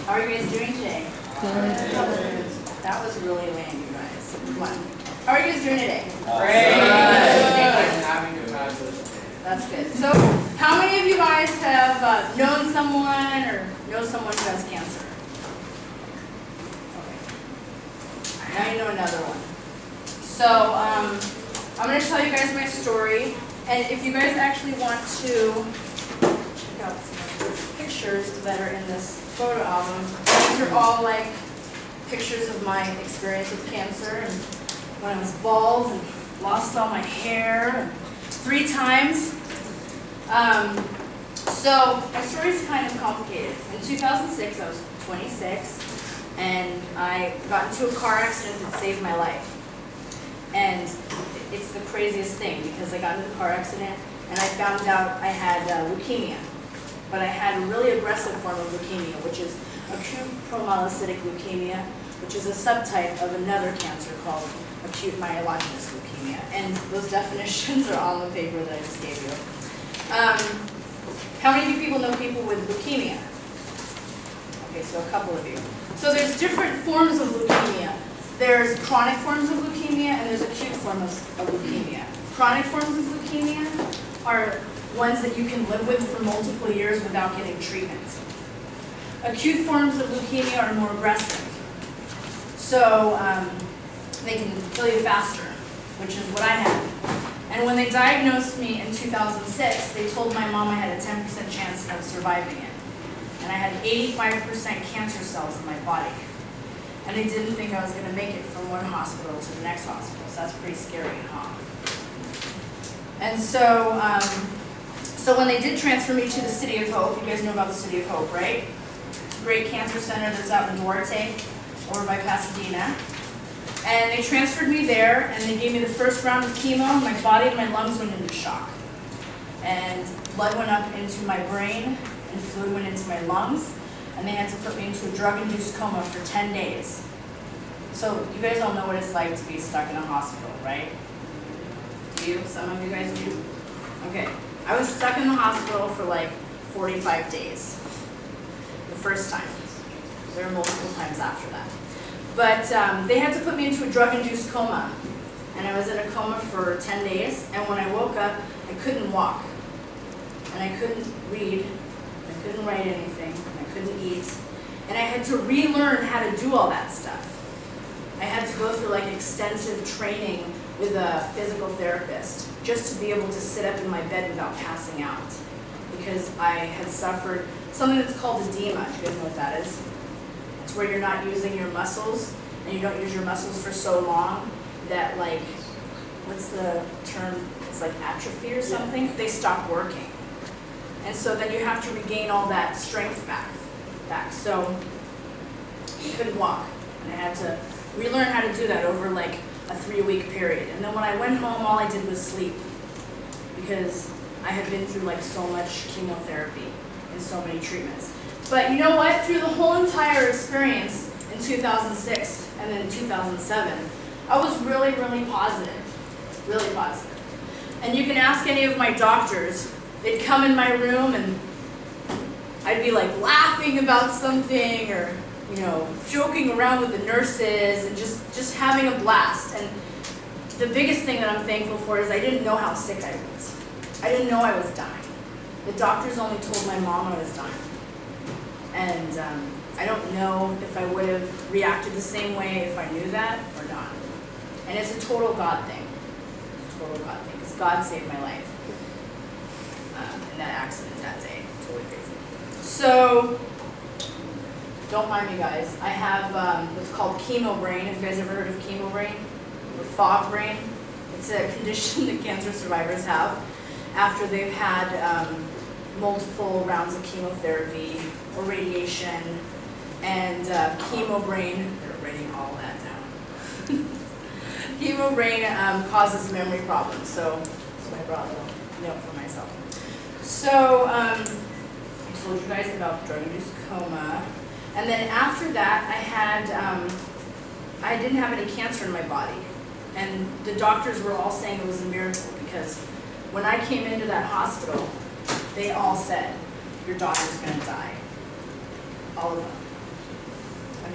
How are you guys doing today? Good. That was really lame, you guys. Come on. How are you guys doing today? That's good. So, how many of you guys have known someone or know someone who has cancer? Okay. Now you know another one. So, I'm going to tell you guys my story. And if you guys actually want to check out some of these pictures that are in this photo album, these are all like pictures of my experience with cancer and when I was bald and lost all my hair 3 times. So my story is kind of complicated. In 2006, I was 26, and I got into a car accident that saved my life. And it's the craziest thing because I got into the car accident and I found out I had leukemia. But I had a really aggressive form of leukemia, which is acute promyelocytic leukemia, which is a subtype of another cancer called acute myelogenous leukemia. And those definitions are on the paper that I just gave you. How many of you people know people with leukemia? Okay, so a couple of you. So there's different forms of leukemia. There's chronic forms of leukemia and there's acute forms of leukemia. Chronic forms of leukemia are ones that you can live with for multiple years without getting treatment. Acute forms of leukemia are more aggressive. So they can kill you faster, which is what I had. And when they diagnosed me in 2006, they told my mom I had a 10% chance of surviving it. And I had 85% cancer cells in my body. And they didn't think I was going to make it from one hospital to the next hospital. So that's pretty scary, huh? And so, so when they did transfer me to the City of Hope, you guys know about the City of Hope, right? It's a great cancer center that's out in Duarte, over by Pasadena. And they transferred me there, and they gave me the first round of chemo. My body and my lungs went into shock. And blood went up into my brain, and fluid went into my lungs. And they had to put me into a drug-induced coma for 10 days. So you guys all know what it's like to be stuck in a hospital, right? Do you? Some of you guys do? Okay. I was stuck in the hospital for like 45 days. The first time. There were multiple times after that. But they had to put me into a drug-induced coma. And I was in a coma for 10 days. And when I woke up, I couldn't walk. And I couldn't read. I couldn't write anything. Couldn't eat, and I had to relearn how to do all that stuff. I had to go through like extensive training with a physical therapist just to be able to sit up in my bed without passing out because I had suffered something that's called edema. Do you guys know what that is? It's where you're not using your muscles and you don't use your muscles for so long that like, what's the term? It's like atrophy or something. They stop working. And so then you have to regain all that strength back. So I couldn't walk. And I had to relearn how to do that over like a 3-week period. And then when I went home, all I did was sleep because I had been through like so much chemotherapy and so many treatments. But you know what? Through the whole entire experience in 2006 and then 2007, I was really, really positive. Really positive. And you can ask any of my doctors. They'd come in my room and I'd be like laughing about something or, you know, joking around with the nurses and just having a blast. And the biggest thing that I'm thankful for is I didn't know how sick I was. I didn't know I was dying. The doctors only told my mom I was dying. And I don't know if I would have reacted the same way if I knew that or not. And it's a total God thing. It's a total God thing because God saved my life. In that accident that day. Totally crazy. So, don't mind me guys. I have what's called chemo brain. Have you guys ever heard of chemo brain? Or fog brain? It's a condition that cancer survivors have after they've had multiple rounds of chemotherapy or radiation. And chemo brain, they're writing all that down. Chemo brain causes memory problems. So I brought a little note for myself. So, I told you guys about drug-induced coma, and then after that, I didn't have any cancer in my body, and the doctors were all saying it was a miracle because when I came into that hospital, they all said, your daughter's going to die. All of them.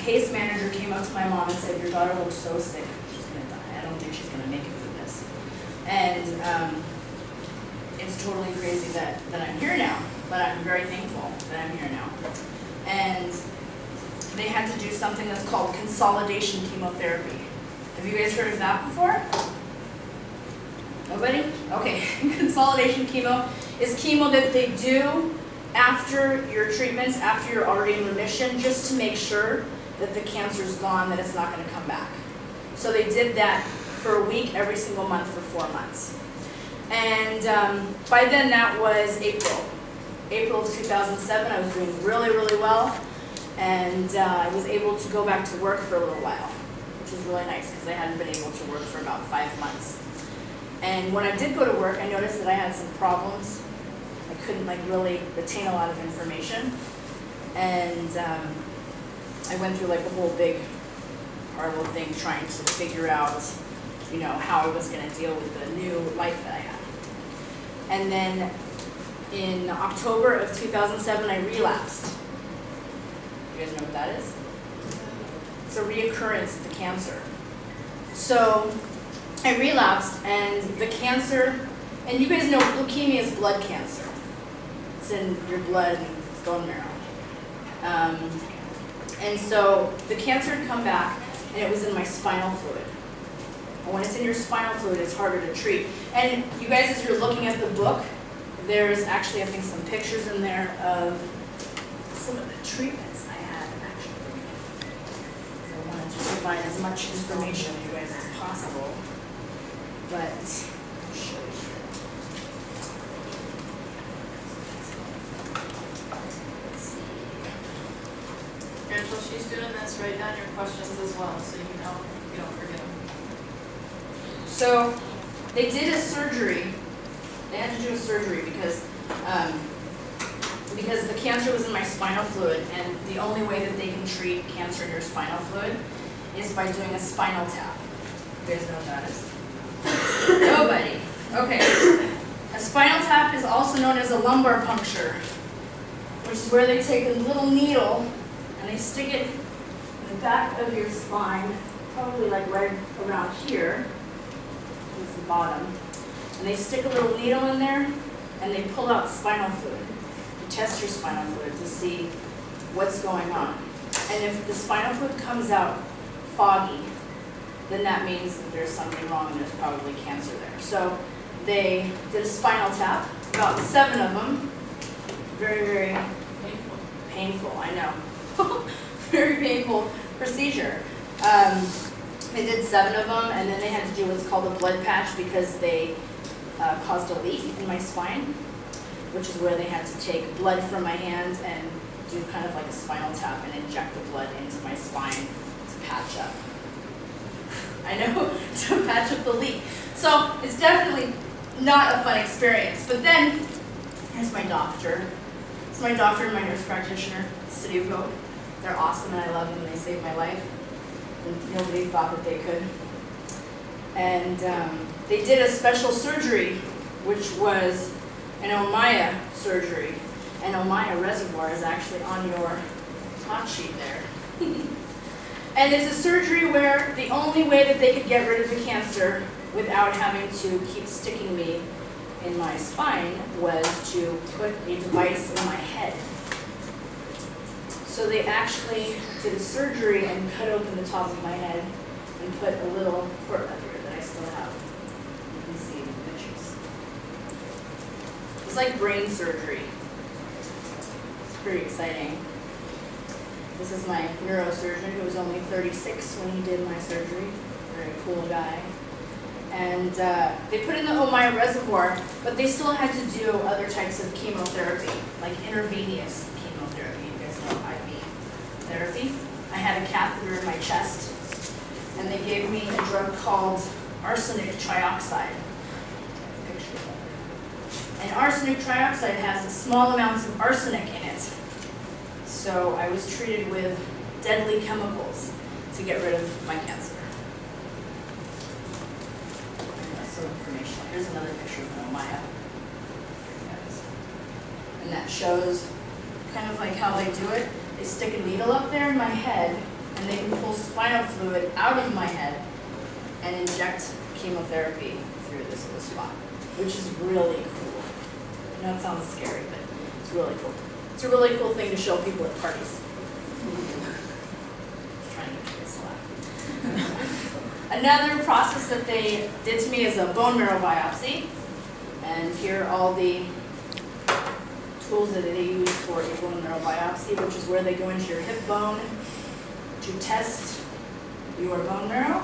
case manager came up to my mom and said, "Your daughter looks so sick, she's gonna die. I don't think she's gonna make it through this." And it's totally crazy that I'm here now, but I'm very thankful that I'm here now. And they had to do something that's called consolidation chemotherapy. Have you guys heard of that before? Nobody? Okay, consolidation chemo is chemo that they do after your treatments, after you're already in remission, just to make sure that the cancer's gone, that it's not going to come back. So they did that for a week every single month for 4 months. And by then that was April of 2007. I was doing really, really well. And I was able to go back to work for a little while, which was really nice because I hadn't been able to work for about 5 months. And when I did go to work, I noticed that I had some problems. I couldn't really retain a lot of information. And I went through a whole big, horrible thing trying to figure out, how I was going to deal with the new life that I had. And then in October of 2007, I relapsed. You guys know what that is? It's a reoccurrence of the cancer. So I relapsed, and the cancer, and you guys know leukemia is blood cancer. It's in your blood and bone marrow. And so the cancer had come back, and it was in my spinal fluid. And when it's in your spinal fluid, it's harder to treat. And you guys, as you're looking at the book, there's actually, I think, some pictures in there of some of the treatments I had, actually. So I wanted to provide as much information to you guys as possible. But I'll show you here. Let's see. Rachel, she's doing this, write down your questions as well, so you don't forget them. So they did a surgery. They had to do a surgery because the cancer was in my spinal fluid, and the only way that they can treat cancer in your spinal fluid is by doing a spinal tap. You guys know what that is? Nobody. Okay. A spinal tap is also known as a lumbar puncture, which is where they take a little needle and they stick it in the back of your spine, probably right around here. It's the bottom. And they stick a little needle in there and they pull out spinal fluid to test your spinal fluid to see what's going on. And if the spinal fluid comes out foggy, then that means that there's something wrong and there's probably cancer there. So they did a spinal tap, about 7 of them. Very, very painful, I know. Very painful procedure. They did 7 of them, and then they had to do what's called a blood patch because they caused a leak in my spine, which is where they had to take blood from my hand and do kind of like a spinal tap and inject the blood into my spine to patch up. I know, to patch up the leak. So it's definitely not a fun experience. But then, here's my doctor. It's my doctor and my nurse practitioner, City of Hope. They're awesome and I love them. They saved my life. And nobody thought that they could. And they did a special surgery, which was an Ommaya surgery. And Ommaya reservoir is actually on your hot sheet there. And it's a surgery where the only way that they could get rid of the cancer without having to keep sticking me in my spine was to put a device in my head. So they actually did a surgery and cut open the top of my head and put a little port up here that I still have. You can see in the pictures. It's like brain surgery. It's pretty exciting. This is my neurosurgeon who was only 36 when he did my surgery. Very cool guy. And they put in the Ommaya reservoir, but they still had to do other types of chemotherapy, like intravenous chemotherapy. You guys know IV therapy. I had a catheter in my chest, and they gave me a drug called arsenic trioxide. Picture of it. And arsenic trioxide has small amounts of arsenic in it. So I was treated with deadly chemicals to get rid of my cancer. That's some information. Here's another picture of Ommaya. And that shows kind of like how they do it. They stick a needle up there in my head, and they can pull spinal fluid out of my head and inject chemotherapy through this little spot, which is really cool. I know it sounds scary, but it's really cool. It's a really cool thing to show people at parties. Trying to get this laugh. Another process that they did to me is a bone marrow biopsy. And here are all the tools that they use for a bone marrow biopsy, which is where they go into your hip bone to test your bone marrow.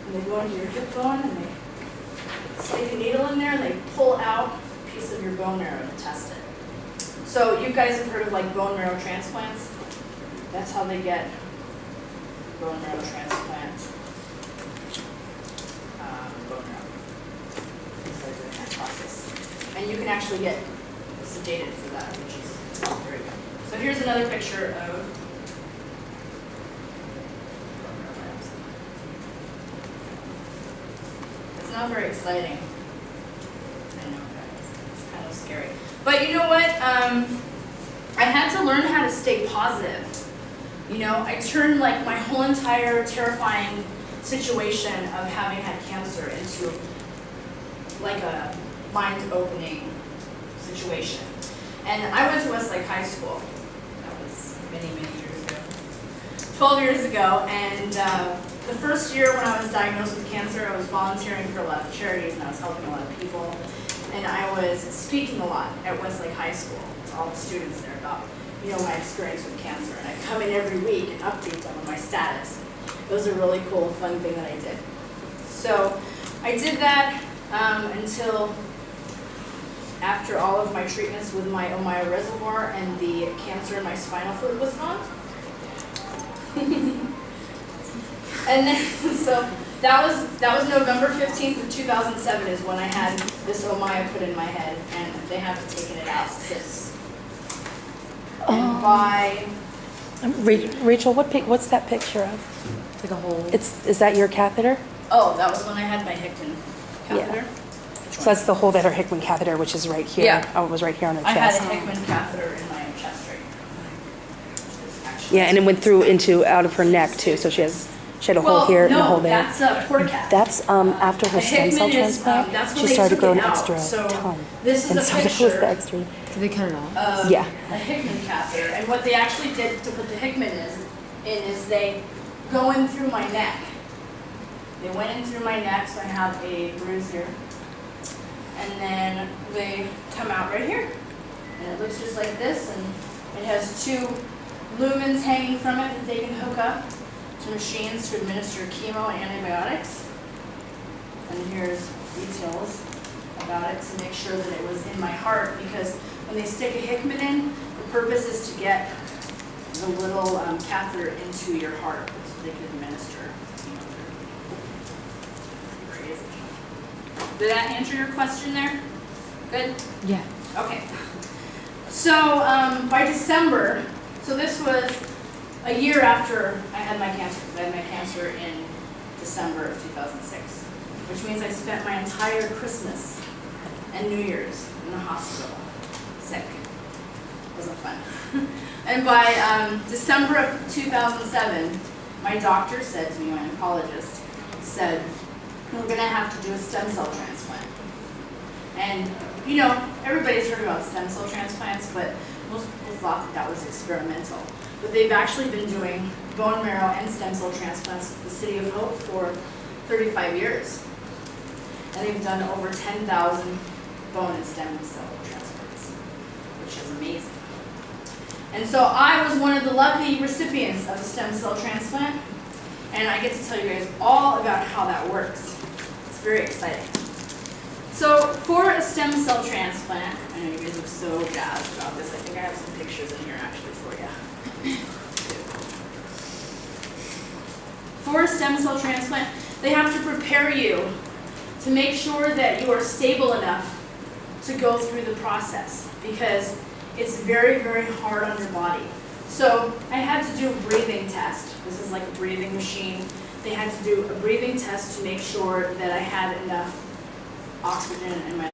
And they go into your hip bone and they stick a needle in there and they pull out a piece of your bone marrow to test it. So you guys have heard of like bone marrow transplants? That's how they get bone marrow transplant. Bone marrow. So they're doing that process. And you can actually get sedated for that, which is very good. So here's another picture of bone marrow biopsy. It's not very exciting. I know, guys. It's kind of scary. But you know what? I had to learn how to stay positive. You know, I turned like my whole entire terrifying situation of having had cancer into like a mind-opening situation. And I went to Westlake High School. That was many, many years ago. 12 years ago, and the first year when I was diagnosed with cancer, I was volunteering for a lot of charities and I was helping a lot of people. And I was speaking a lot at Westlake High School to all the students there about, you know, my experience with cancer. And I'd come in every week and update them on my status. It was a really cool, fun thing that I did. So I did that until after all of my treatments with my Ommaya reservoir and the cancer in my spinal fluid was gone. And then, so that was November 15th of 2007 is when I had this Ommaya put in my head, and they haven't taken it out since. And by Rachel, what's that picture of? Like a whole. Is that your catheter? oh, that was when I had my Hickman catheter. Yeah. So that's the whole better Hickman catheter, which is right here. Yeah. Oh, it was right here on her I had chest. a Hickman catheter in my chest right here. Yeah, and it went through out of her neck too. So she had a hole here and a hole there. Well, no, that's a portacath. That's after her A stem cell Hickman is, transplant. that's when She they started took growing it out. extra So ton. this is And a so that was picture the extra. Did they cut it off? of Yeah. a Hickman catheter. And what they actually did to put the Hickman is they go in through my neck. They went in through my neck, so I have a bruise here. And then they come out right here. And it looks just like this, and it has two lumens hanging from it that they can hook up to machines to administer chemo and antibiotics. And here's details about it to make sure that it was in my heart, because when they stick a Hickman in, the purpose is to get the little catheter into your heart so they can administer chemotherapy. Crazy. Did that answer your question there? Good? Yeah. Okay. So by December, so this was a year after I had my cancer, because I had my cancer in December of 2006, which means I spent my entire Christmas and New Year's in the hospital, sick. It wasn't fun. And by December of 2007, my doctor said to me, my oncologist, said, we're going to have to do a stem cell transplant. And, you know, everybody's heard about stem cell transplants, but most people thought that that was experimental. But they've actually been doing bone marrow and stem cell transplants at the City of Hope for 35 years. And they've done over 10,000 bone and stem cell transplants, which is amazing. And so I was one of the lucky recipients of a stem cell transplant, and I get to tell you guys all about how that works. It's very exciting. So for a stem cell transplant, I know you guys look so jazzed about this. I think I have some pictures in here actually for you. For a stem cell transplant, they have to prepare you to make sure that you are stable enough to go through the process, because it's very, very hard on your body. So I had to do a breathing test. This is like a breathing machine. They had to do a breathing test to make sure that I had enough oxygen in my